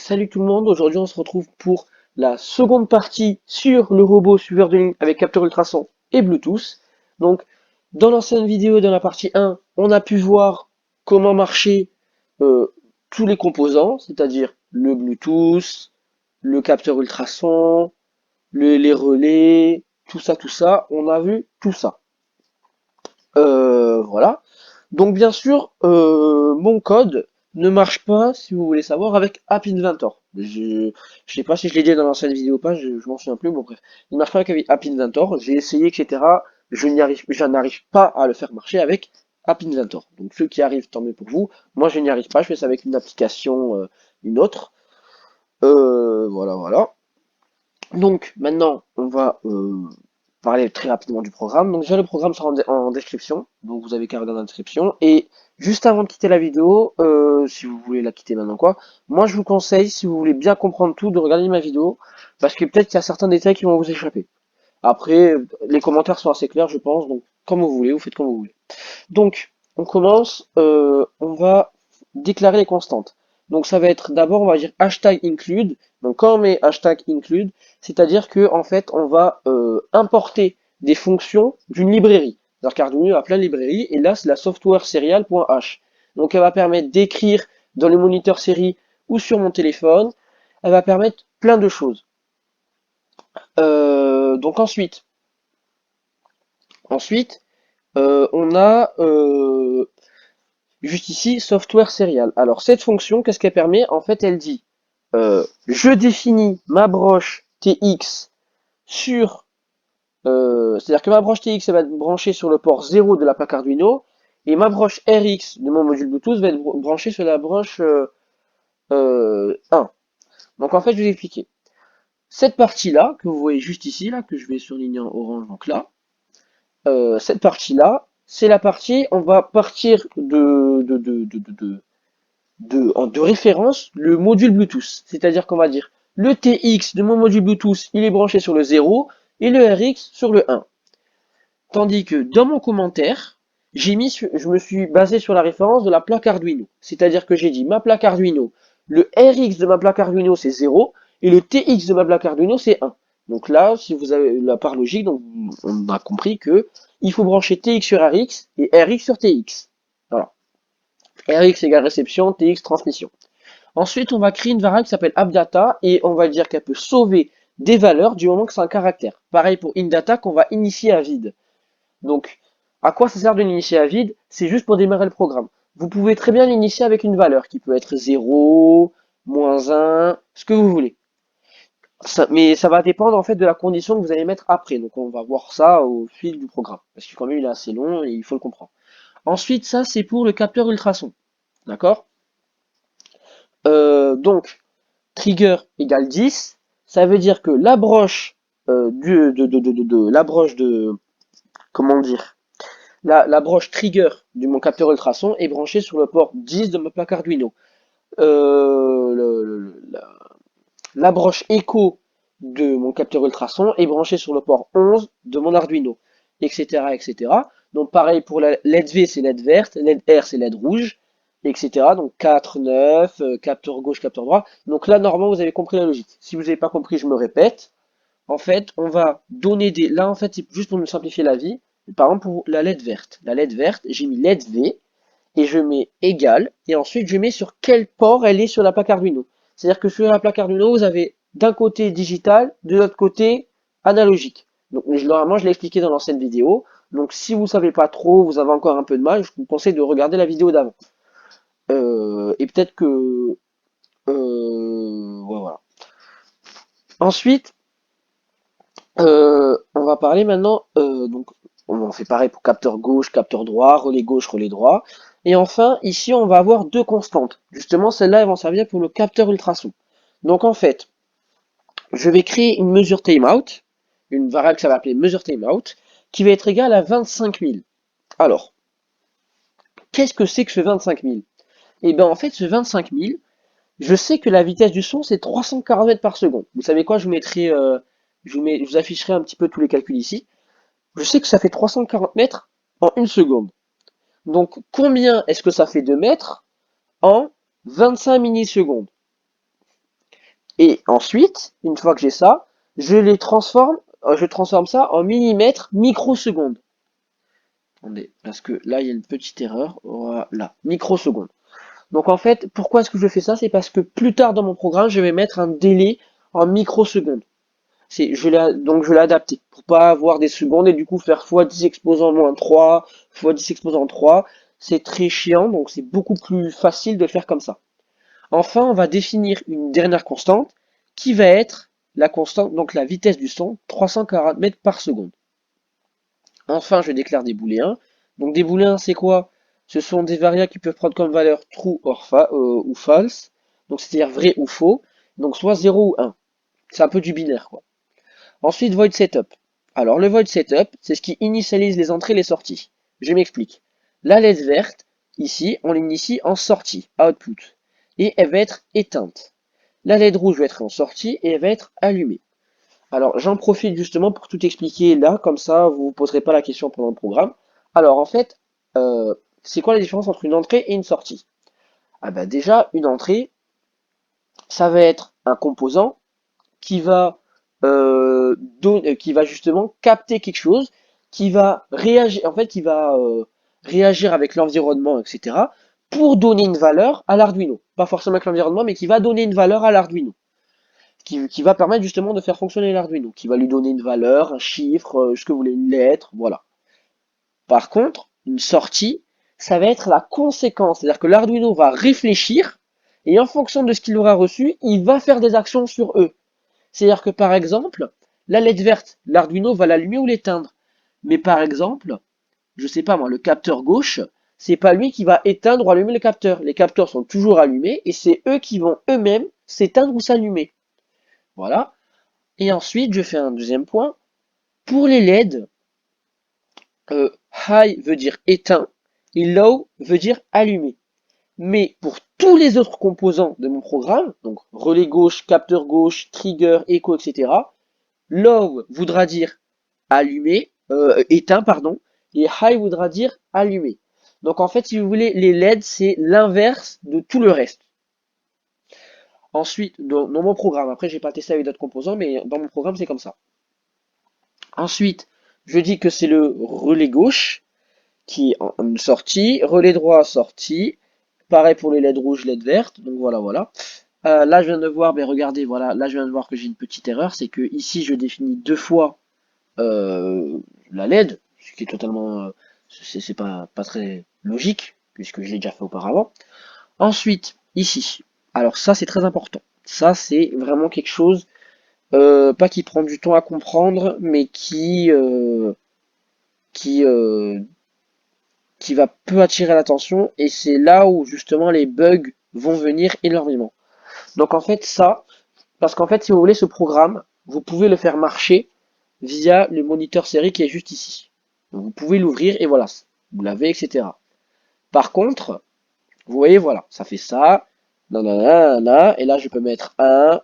Salut tout le monde, aujourd'hui on se retrouve pour la seconde partie sur le robot suiveur de ligne avec capteur ultrason et Bluetooth. Donc dans l'ancienne vidéo, dans la partie 1, on a pu voir comment marchaient tous les composants, c'est-à-dire le Bluetooth, le capteur ultrason, les relais, tout ça, on a vu tout ça. Voilà. Donc bien sûr, mon code ne marche pas, si vous voulez savoir, avec App Inventor. Je sais pas si je l'ai dit dans l'ancienne vidéo ou pas, je m'en souviens plus, bon bref. Il marche pas avec App Inventor, j'ai essayé, etc. Je n'arrive pas à le faire marcher avec App Inventor. Donc ceux qui arrivent, tant mieux pour vous. Moi je n'y arrive pas, je fais ça avec une application, une autre. Voilà. Donc maintenant, on va parler très rapidement du programme. Donc déjà le programme sera en description, donc vous avez qu'à regarder la description. Et juste avant de quitter la vidéo, si vous voulez la quitter maintenant quoi, moi je vous conseille, si vous voulez bien comprendre tout, de regarder ma vidéo, parce que peut-être qu'il y a certains détails qui vont vous échapper. Après, les commentaires sont assez clairs, je pense, donc comme vous voulez, vous faites comme vous voulez. Donc, on commence, on va déclarer les constantes. Donc ça va être d'abord, on va dire hashtag include. Donc quand on met hashtag include, c'est-à-dire que en fait, on va importer des fonctions d'une librairie. Alors qu'Arduino a plein de librairies, et là c'est la software serial.h. Donc elle va permettre d'écrire dans les moniteurs série ou sur mon téléphone. Elle va permettre plein de choses. Donc ensuite, on a juste ici, software serial. Alors cette fonction, qu'est-ce qu'elle permet? En fait, elle dit, je définis ma broche TX sur, c'est-à-dire que ma broche TX elle va être branchée sur le port 0 de la plaque Arduino, et ma broche RX de mon module Bluetooth va être branchée sur la broche 1. Donc en fait, je vais vous expliquer. Cette partie-là, que vous voyez juste ici, là, que je vais surligner en orange, donc là, cette partie-là, c'est la partie, on va partir de référence le module Bluetooth. C'est-à-dire qu'on va dire le TX de mon module Bluetooth, il est branché sur le 0 et le RX sur le 1. Tandis que dans mon commentaire, je me suis basé sur la référence de la plaque Arduino. C'est-à-dire que j'ai dit ma plaque Arduino, le RX de ma plaque Arduino c'est 0 et le TX de ma plaque Arduino c'est 1. Donc là, si vous avez la part logique, donc on a compris que il faut brancher TX sur RX et RX sur TX. Voilà. RX égale réception, TX transmission. Ensuite, on va créer une variable qui s'appelle appdata et on va dire qu'elle peut sauver des valeurs du moment que c'est un caractère. Pareil pour indata qu'on va initier à vide. Donc, à quoi ça sert de l'initier à vide? C'est juste pour démarrer le programme. Vous pouvez très bien l'initier avec une valeur qui peut être 0, -1, ce que vous voulez. Mais ça va dépendre en fait de la condition que vous allez mettre après. Donc on va voir ça au fil du programme. Parce que quand même il est assez long et il faut le comprendre. Ensuite, ça c'est pour le capteur ultrason. D'accord? Donc, trigger égale 10, ça veut dire que la broche la broche de comment dire la broche trigger de mon capteur ultrason est branchée sur le port 10 de ma plaque Arduino. La broche écho de mon capteur ultrason est branchée sur le port 11 de mon Arduino, etc. Donc pareil pour la LED V c'est LED verte, LED R c'est LED rouge, etc. Donc 4, 9, capteur gauche, capteur droit. Donc là normalement vous avez compris la logique. Si vous n'avez pas compris, je me répète. En fait, on va donner des. Là en fait c'est juste pour me simplifier la vie. Par exemple pour la LED verte. La LED verte, j'ai mis LED V et je mets égal, et ensuite je mets sur quel port elle est sur la plaque Arduino. C'est-à-dire que sur la plaque Arduino, vous avez d'un côté digital, de l'autre côté analogique. Donc normalement, je l'ai expliqué dans l'ancienne vidéo. Donc si vous ne savez pas trop, vous avez encore un peu de mal, je vous conseille de regarder la vidéo d'avant. Et peut-être que... ouais, voilà. Ensuite, on va parler maintenant, donc on fait pareil pour capteur gauche, capteur droit, relais gauche, relais droit. Et enfin, ici, on va avoir deux constantes. Justement, celles-là, elles vont servir pour le capteur ultrason. Donc en fait, je vais créer une mesure timeout, une variable que ça va appeler mesure timeout, qui va être égale à 25 000. Alors, qu'est-ce que c'est que ce 25 000? Eh bien en fait, ce 25 000, je sais que la vitesse du son, c'est 340 mètres par seconde. Vous savez quoi, je vous mettrai, je vous afficherai un petit peu tous les calculs ici. Je sais que ça fait 340 mètres en une seconde. Donc, combien est-ce que ça fait de mètres en 25 millisecondes? Et ensuite, une fois que j'ai ça, je transforme ça en millimètres microsecondes. Attendez, parce que là, il y a une petite erreur. Voilà, microsecondes. Donc en fait, pourquoi est-ce que je fais ça? C'est parce que plus tard dans mon programme, je vais mettre un délai en microsecondes. Donc je l'ai adapté pour pas avoir des secondes et du coup faire x10 exposant moins 3, x10 exposant 3. C'est très chiant, donc c'est beaucoup plus facile de le faire comme ça. Enfin, on va définir une dernière constante qui va être la constante, donc la vitesse du son, 340 mètres par seconde. Enfin, je déclare des booléens. Donc des booléens, c'est quoi? Ce sont des variables qui peuvent prendre comme valeur true ou false, donc c'est-à-dire vrai ou faux, donc soit 0 ou 1. C'est un peu du binaire, quoi. Ensuite, void setup. Alors, le void setup, c'est ce qui initialise les entrées et les sorties. Je m'explique. La LED verte, ici, on l'initie en sortie, output, et elle va être éteinte. La LED rouge va être en sortie et elle va être allumée. Alors, j'en profite justement pour tout expliquer là, comme ça, vous ne vous poserez pas la question pendant le programme. Alors, en fait, c'est quoi la différence entre une entrée et une sortie? Ah bah déjà, une entrée, ça va être un composant qui va qui va justement capter quelque chose, qui va réagir, en fait, qui va réagir avec l'environnement, etc. pour donner une valeur à l'Arduino. Pas forcément avec l'environnement, mais qui va donner une valeur à l'Arduino. Qui va permettre justement de faire fonctionner l'Arduino, qui va lui donner une valeur, un chiffre, ce que vous voulez, une lettre, voilà. Par contre, une sortie, ça va être la conséquence, c'est-à-dire que l'Arduino va réfléchir, et en fonction de ce qu'il aura reçu, il va faire des actions sur eux. C'est-à-dire que par exemple, la LED verte, l'Arduino va l'allumer ou l'éteindre. Mais par exemple, je sais pas moi, le capteur gauche, c'est pas lui qui va éteindre ou allumer le capteur. Les capteurs sont toujours allumés et c'est eux qui vont eux-mêmes s'éteindre ou s'allumer. Voilà. Et ensuite, je fais un deuxième point. Pour les LED, high veut dire éteint et low veut dire allumé. Mais pour tous les autres composants de mon programme, donc relais gauche, trigger, écho, etc., low voudra dire allumé, éteint, pardon, et high voudra dire allumé. Donc en fait, si vous voulez, les LED, c'est l'inverse de tout le reste. Ensuite, dans mon programme, après j'ai pas testé avec d'autres composants, mais dans mon programme c'est comme ça. Ensuite, je dis que c'est le relais gauche qui est en sortie, relais droit sortie, pareil pour les LED rouges, LED vertes, donc voilà, voilà. Là, je viens de voir, mais regardez, voilà, là, je viens de voir que j'ai une petite erreur, c'est que ici, je définis deux fois la LED, ce qui est totalement, c'est pas très logique, puisque je l'ai déjà fait auparavant. Ensuite, ici, alors ça, c'est très important. Ça, c'est vraiment quelque chose, pas qui prend du temps à comprendre, mais qui, euh, qui va peu attirer l'attention, et c'est là où justement les bugs vont venir énormément. Donc en fait ça, parce qu'en fait si vous voulez ce programme, vous pouvez le faire marcher via le moniteur série qui est juste ici. Donc, vous pouvez l'ouvrir et voilà, vous l'avez, etc. Par contre, vous voyez, voilà, ça fait ça, nanana, et là je peux mettre 1,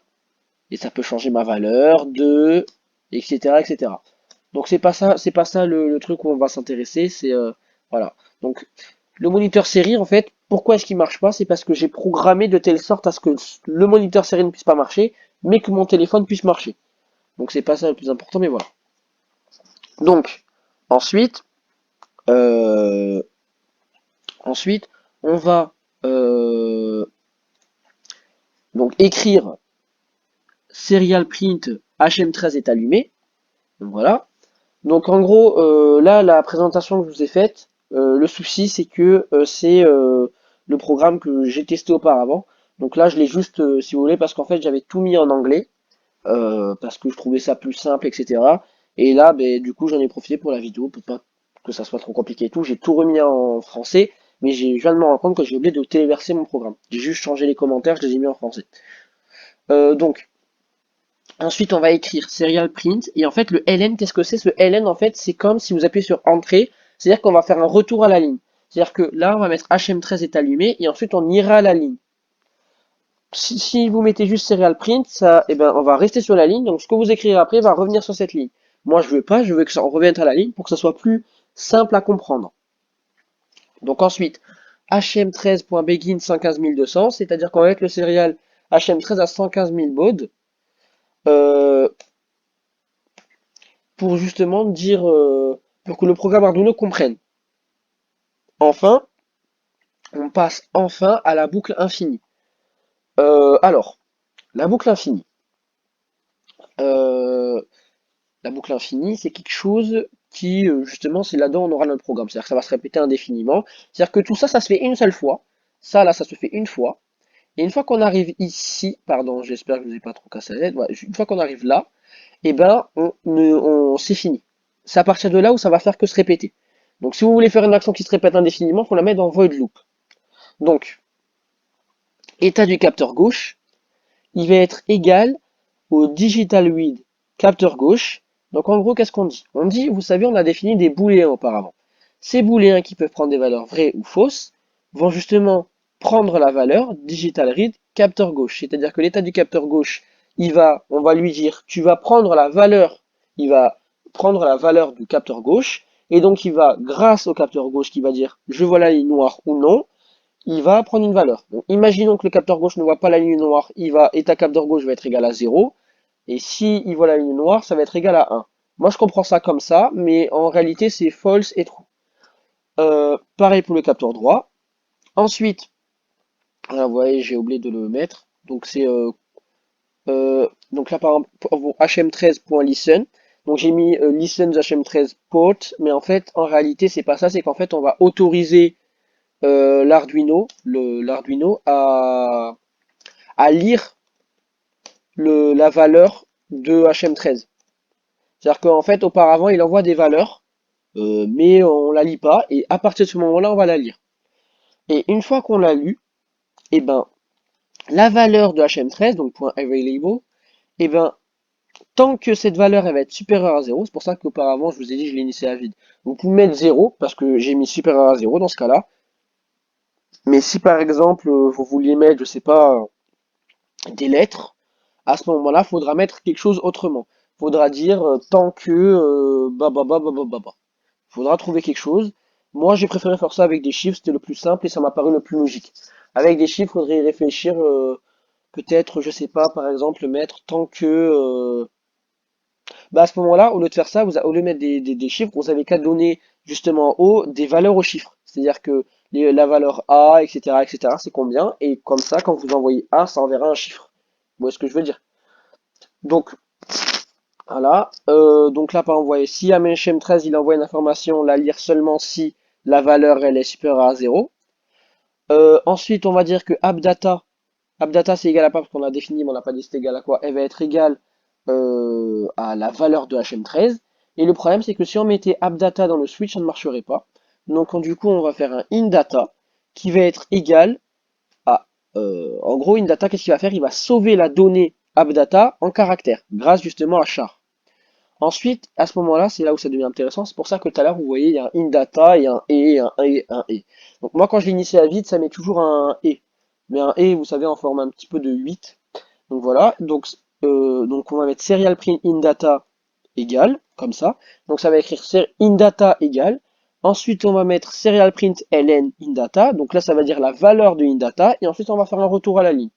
et ça peut changer ma valeur, 2, etc. etc. Donc c'est pas ça le truc où on va s'intéresser, c'est voilà. Donc le moniteur série, en fait, pourquoi est-ce qu'il marche pas? C'est parce que j'ai programmé de telle sorte à ce que le moniteur série ne puisse pas marcher, mais que mon téléphone puisse marcher. Donc c'est pas ça le plus important, mais voilà. Donc ensuite, euh, ensuite, on va donc écrire serial print HM13 est allumé. Donc voilà. Donc en gros, là, la présentation que je vous ai faite, le souci c'est que c'est le programme que j'ai testé auparavant. Donc là, je l'ai juste, si vous voulez, parce qu'en fait, j'avais tout mis en anglais, parce que je trouvais ça plus simple, etc. Et là, ben, du coup, j'en ai profité pour la vidéo, pour pas que ça soit trop compliqué et tout. J'ai tout remis en français, mais je viens de me rendre compte que j'ai oublié de téléverser mon programme. J'ai juste changé les commentaires, je les ai mis en français. Donc, ensuite, on va écrire serial print. Et en fait, le ln, qu'est-ce que c'est? Ce ln, en fait, c'est comme si vous appuyez sur entrée. C'est-à-dire qu'on va faire un retour à la ligne. C'est-à-dire que là, on va mettre HM13 est allumé. Et ensuite, on ira à la ligne. Si vous mettez juste serial print, ça, eh ben, on va rester sur la ligne. Donc, ce que vous écrirez après va revenir sur cette ligne. Moi, je veux pas. Je veux que ça revienne à la ligne pour que ça soit plus simple à comprendre. Donc, ensuite, hm13.begin 115200. C'est-à-dire qu'on va mettre le serial HM13 à 115 000 bauds euh, pour justement dire, pour que le programme Arduino comprenne. Enfin, on passe enfin à la boucle infinie. Alors, la boucle infinie. Euh, la boucle infinie, c'est quelque chose qui, justement, c'est là-dedans on aura notre programme. C'est-à-dire que ça va se répéter indéfiniment. C'est-à-dire que tout ça, ça se fait une seule fois. Ça, là, ça se fait une fois. Et une fois qu'on arrive ici, pardon, j'espère que je vous ai pas trop cassé la tête. Ouais, une fois qu'on arrive là, eh ben, c'est fini. C'est à partir de là où ça va faire que se répéter. Donc, si vous voulez faire une action qui se répète indéfiniment, il faut la mettre dans void loop. Donc, état du capteur gauche, il va être égal au digital read capteur gauche. Donc en gros, qu'est-ce qu'on dit? On dit, vous savez, on a défini des booléens auparavant. Ces booléens qui peuvent prendre des valeurs vraies ou fausses vont justement prendre la valeur digital read capteur gauche. C'est-à-dire que l'état du capteur gauche, on va lui dire, tu vas prendre la valeur, il va prendre la valeur du capteur gauche, et donc il va, grâce au capteur gauche qui va dire, je vois la ligne noire ou non, il va prendre une valeur. Donc, imaginons que le capteur gauche ne voit pas la ligne noire, état capteur gauche va être égal à 0. Et si il voit la ligne noire, ça va être égal à 1. Moi, je comprends ça comme ça, mais en réalité, c'est false et true. Pareil pour le capteur droit. Ensuite, vous voyez, j'ai oublié de le mettre. Donc, donc là, par exemple, pour hm13.listen. Donc, j'ai mis listen hm13 port, mais en fait, en réalité, c'est pas ça. C'est qu'en fait, on va autoriser l'Arduino à lire la valeur de hm13. C'est-à-dire qu'en fait, auparavant, il envoie des valeurs, mais on la lit pas, et à partir de ce moment-là, on va la lire. Et une fois qu'on l'a lu, et ben, la valeur de hm13, donc .available, et ben, tant que cette valeur elle va être supérieure à 0, c'est pour ça qu'auparavant, je vous ai dit, je l'ai initié à vide. Vous pouvez mettre 0, parce que j'ai mis supérieur à 0 dans ce cas-là. Mais si par exemple, vous vouliez mettre, je sais pas, des lettres, à ce moment-là, il faudra mettre quelque chose autrement. Il faudra dire tant que faudra trouver quelque chose. Moi, j'ai préféré faire ça avec des chiffres, c'était le plus simple et ça m'a paru le plus logique. Avec des chiffres, il faudrait y réfléchir, peut-être, je sais pas, par exemple, mettre tant que... à ce moment-là, au lieu de faire ça, au lieu de mettre des chiffres, vous avez qu'à donner justement en haut des valeurs aux chiffres. C'est-à-dire que la valeur A, etc., c'est combien, et comme ça, quand vous envoyez A, ça enverra un chiffre. Vous voyez ce que je veux dire? Donc, voilà. Donc là, par exemple, vous voyez, si à MHM13, il envoie une information, la lire seulement si la valeur elle est supérieure à 0. Ensuite, on va dire que appdata c'est égal à pas parce qu'on l'a défini, mais on n'a pas dit c'est égal à quoi. Elle va être égale à la valeur de HM13. Et le problème, c'est que si on mettait appdata dans le switch, ça ne marcherait pas. Donc du coup, on va faire un indata qui va être égal à... en gros, indata, qu'est-ce qu'il va faire? Il va sauver la donnée appdata en caractère, grâce justement à char. Ensuite, à ce moment-là, c'est là où ça devient intéressant. C'est pour ça que tout à l'heure, vous voyez, il y a un indata et un et, un et, un et. Donc moi, quand je l'initie à vide, ça met toujours un et. Mais un et, vous savez, en forme un petit peu de 8. Donc voilà. Donc on va mettre serial print indata égale, comme ça. Donc ça va écrire indata égale. Ensuite, on va mettre serial print ln indata. Donc là, ça va dire la valeur de indata. Et ensuite, on va faire un retour à la ligne.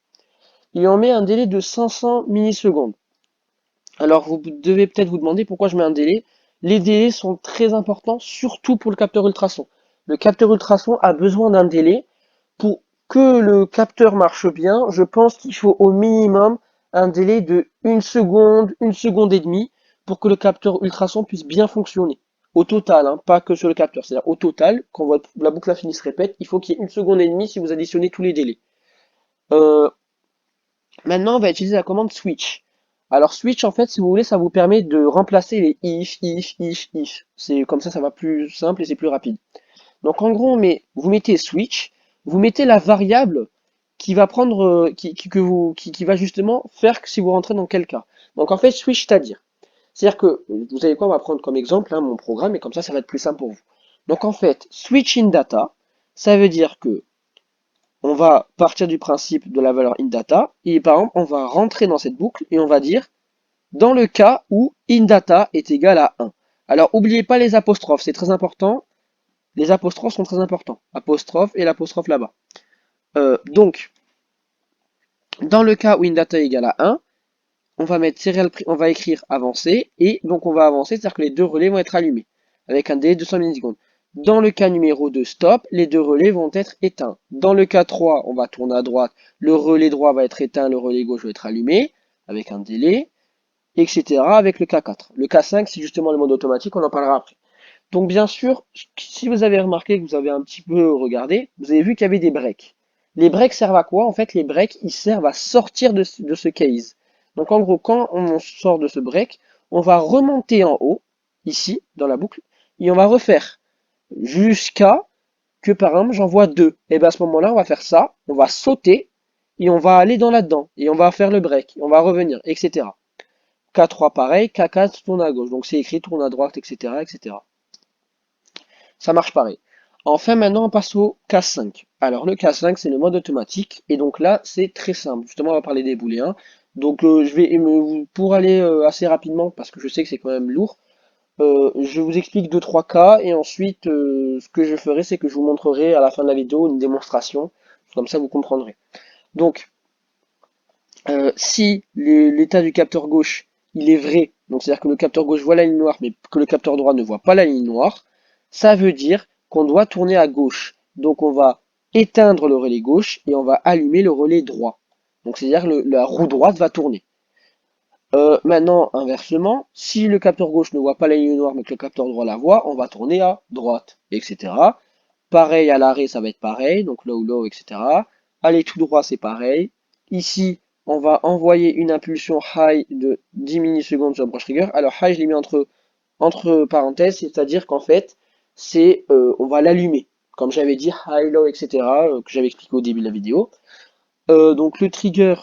Et on met un délai de 500 millisecondes. Alors vous devez peut-être vous demander pourquoi je mets un délai. Les délais sont très importants, surtout pour le capteur ultrason. Le capteur ultrason a besoin d'un délai. Pour que le capteur marche bien, je pense qu'il faut au minimum un délai de 1 seconde et demie, pour que le capteur ultrason puisse bien fonctionner. Au total, hein, pas que sur le capteur. C'est-à-dire au total, quand la boucle infinie se répète, il faut qu'il y ait 1 seconde et demie si vous additionnez tous les délais. Euh, Maintenant, on va utiliser la commande switch. Alors switch, en fait, si vous voulez, ça vous permet de remplacer les if. C'est comme ça va plus simple et c'est plus rapide. Donc en gros, vous mettez switch, vous mettez la variable qui va prendre, qui va justement faire que si vous rentrez dans quel cas. Donc en fait, switch, c'est-à-dire que, vous savez quoi, on va prendre comme exemple hein, mon programme et comme ça va être plus simple pour vous. Donc en fait, switch in data, ça veut dire que on va partir du principe de la valeur indata et par exemple on va rentrer dans cette boucle et on va dire dans le cas où indata est égal à 1. Alors n'oubliez pas les apostrophes, c'est très important. Les apostrophes sont très importants. Apostrophe et l'apostrophe là-bas. Donc Dans le cas où InData égale à 1, on va mettre on va écrire avancer, et donc on va avancer, c'est-à-dire que les deux relais vont être allumés, avec un délai de 200 millisecondes. Dans le cas numéro 2, stop, les deux relais vont être éteints. Dans le cas 3, on va tourner à droite, le relais droit va être éteint, le relais gauche va être allumé, avec un délai, etc. avec le cas 4. Le cas 5, c'est justement le mode automatique, on en parlera après. Donc bien sûr, si vous avez remarqué, que vous avez un petit peu regardé, vous avez vu qu'il y avait des breaks. Les breaks servent à quoi? En fait, les breaks, ils servent à sortir de ce case. Donc en gros, quand on sort de ce break, on va remonter en haut, ici, dans la boucle, et on va refaire jusqu'à que, par exemple, j'en vois 2. Et bien à ce moment-là, on va faire ça, on va sauter, et on va aller dans là-dedans, et on va faire le break, on va revenir, etc. K3 pareil, K4 tourne à gauche, donc c'est écrit tourne à droite, etc., etc. Ça marche pareil. Enfin, maintenant, on passe au K5. Alors, le K5, c'est le mode automatique. Et donc là, c'est très simple. Justement, on va parler des booléens. Donc, je vais, pour aller assez rapidement, parce que je sais que c'est quand même lourd, je vous explique deux trois cas. Et ensuite, ce que je ferai, c'est que je vous montrerai à la fin de la vidéo une démonstration. Comme ça, vous comprendrez. Donc, si l'état du capteur gauche, il est vrai, donc c'est-à-dire que le capteur gauche voit la ligne noire, mais que le capteur droit ne voit pas la ligne noire, ça veut dire qu'on doit tourner à gauche. Donc on va éteindre le relais gauche et on va allumer le relais droit. Donc c'est-à-dire que la roue droite va tourner. Maintenant, inversement, si le capteur gauche ne voit pas la ligne noire, mais que le capteur droit la voit, on va tourner à droite, etc. Pareil à l'arrêt, ça va être pareil, donc low, low, etc. Aller tout droit, c'est pareil. Ici, on va envoyer une impulsion high de 10 millisecondes sur le brush trigger. Alors high, je l'ai mis entre parenthèses, c'est-à-dire qu'en fait, on va l'allumer. Comme j'avais dit, high, low, etc., que j'avais expliqué au début de la vidéo. Donc le trigger,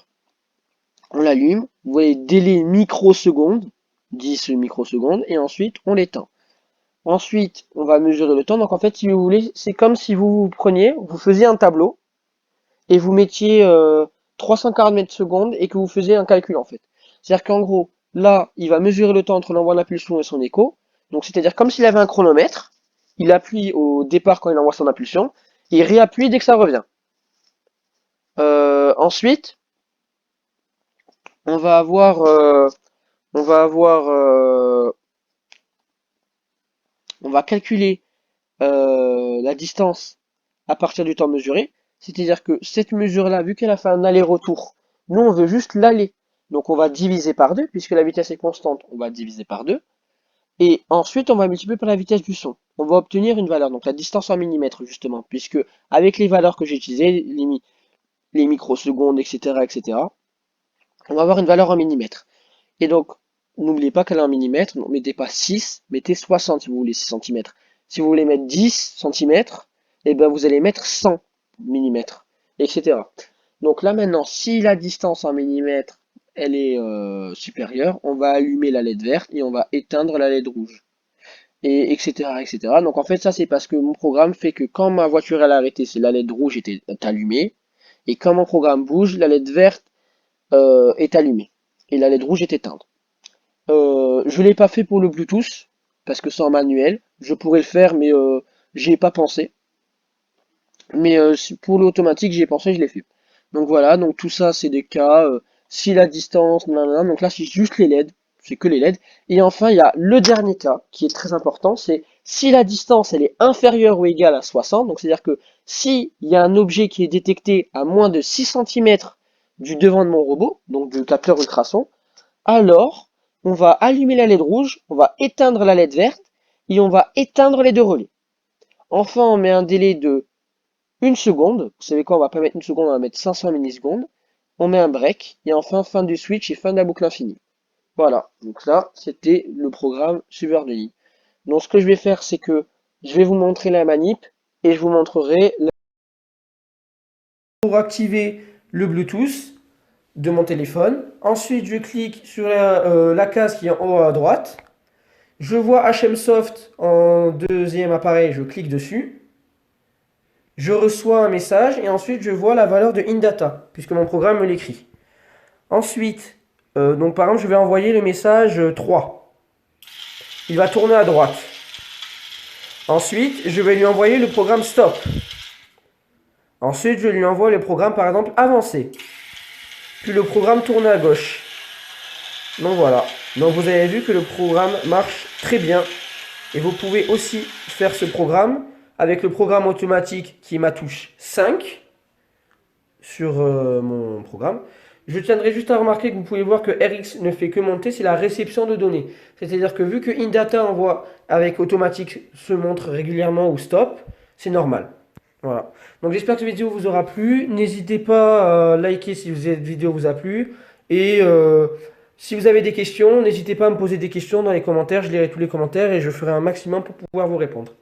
on l'allume. Vous voyez, délai microsecondes, 10 microsecondes, et ensuite, on l'éteint. Ensuite, on va mesurer le temps. Donc en fait, si vous voulez, c'est comme si vous preniez, vous faisiez un tableau, et vous mettiez 340 mètres secondes et que vous faisiez un calcul en fait. C'est-à-dire qu'en gros, là, il va mesurer le temps entre l'envoi d'impulsion et son écho. Donc c'est-à-dire comme s'il avait un chronomètre, il appuie au départ quand il envoie son impulsion, et il réappuie dès que ça revient. Ensuite, on va avoir, on va avoir, on va calculer la distance à partir du temps mesuré. C'est-à-dire que cette mesure-là, vu qu'elle a fait un aller-retour, nous on veut juste l'aller. Donc on va diviser par 2, puisque la vitesse est constante, on va diviser par 2. Et ensuite on va multiplier par la vitesse du son. On va obtenir une valeur, donc la distance en millimètres justement, puisque avec les valeurs que j'ai utilisées, les microsecondes, etc., etc., on va avoir une valeur en millimètres. Et donc, n'oubliez pas qu'elle est en millimètres, donc mettez pas 6, mettez 60 si vous voulez 6 cm. Si vous voulez mettre 10 cm, et ben vous allez mettre 100 millimètres, etc. Donc là maintenant, si la distance en millimètres, elle est supérieure, on va allumer la LED verte et on va éteindre la LED rouge. Et etc. etc. Donc en fait ça c'est parce que mon programme fait que quand ma voiture elle a arrêté, c'est la LED rouge est allumée. Et quand mon programme bouge, la LED verte est allumée. Et la LED rouge est éteinte. Je l'ai pas fait pour le Bluetooth, parce que c'est en manuel. Je pourrais le faire, mais j'y ai pas pensé. Mais pour l'automatique, j'y ai pensé, je l'ai fait. Donc voilà, donc tout ça, c'est des cas. Si la distance, nanana, donc là, c'est juste les LED. C'est que les LED. Et enfin, il y a le dernier cas, qui est très important, c'est si la distance, elle est inférieure ou égale à 60, donc c'est-à-dire que si il y a un objet qui est détecté à moins de 6 cm du devant de mon robot, donc du capteur ultrason, alors on va allumer la LED rouge, on va éteindre la LED verte et on va éteindre les deux relais. Enfin, on met un délai de 1 seconde. Vous savez quoi, on va pas mettre 1 seconde, on va mettre 500 millisecondes. On met un break et enfin fin du switch et fin de la boucle infinie. Voilà, donc là c'était le programme suiveur de ligne. Donc ce que je vais faire, c'est que je vais vous montrer la manip et je vous montrerai pour activer le Bluetooth de mon téléphone. Ensuite, je clique sur la case qui est en haut à droite. Je vois HMSoft en deuxième appareil, je clique dessus. Je reçois un message et ensuite je vois la valeur de InData, puisque mon programme me l'écrit. Ensuite, donc par exemple, je vais envoyer le message 3. Il va tourner à droite. Ensuite, je vais lui envoyer le programme Stop. Ensuite, je lui envoie le programme par exemple Avancé. puis le programme tourne à gauche. Donc voilà, donc vous avez vu que le programme marche très bien. Et vous pouvez aussi faire ce programme avec le programme automatique qui est ma touche 5 sur mon programme. Je tiendrai juste à remarquer que vous pouvez voir que Rx ne fait que monter, c'est la réception de données. C'est-à-dire que vu que InData envoie avec automatique se montre régulièrement ou stop, c'est normal. Voilà. Donc j'espère que cette vidéo vous aura plu. N'hésitez pas à liker si cette vidéo vous a plu. Et si vous avez des questions, n'hésitez pas à me poser des questions dans les commentaires. Je lirai tous les commentaires et je ferai un maximum pour pouvoir vous répondre.